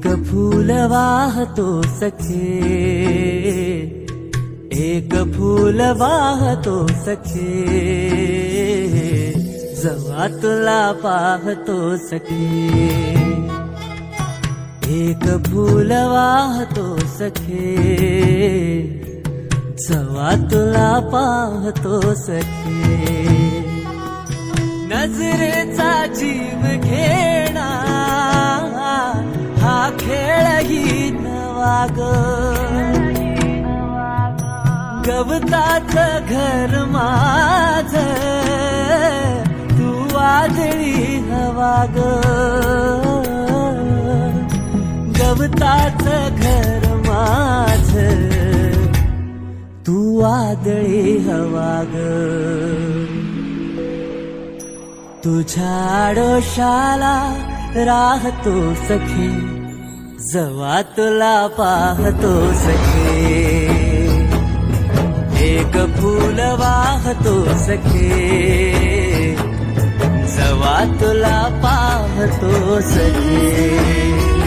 फूल वाहतो सखे, एक फूल वाहतो सखे, जेव्हा तुला पाहतो सखे. एक फूल वाहतो सखे, जेव्हा तुला पाहतो सखे. नजरेचा जीव घेणा हा खेळही नवा ग. गवताचं घर माझं तू वादळी हवा ग. गवताचं घर माझं तू वादळी हवा ग. तुझ्या आडोशाला राहतो सखे, जेव्हा तुला पाहतो सखे. एक फूल वाहतो सखे, जेव्हा तुला पाहतो सखे.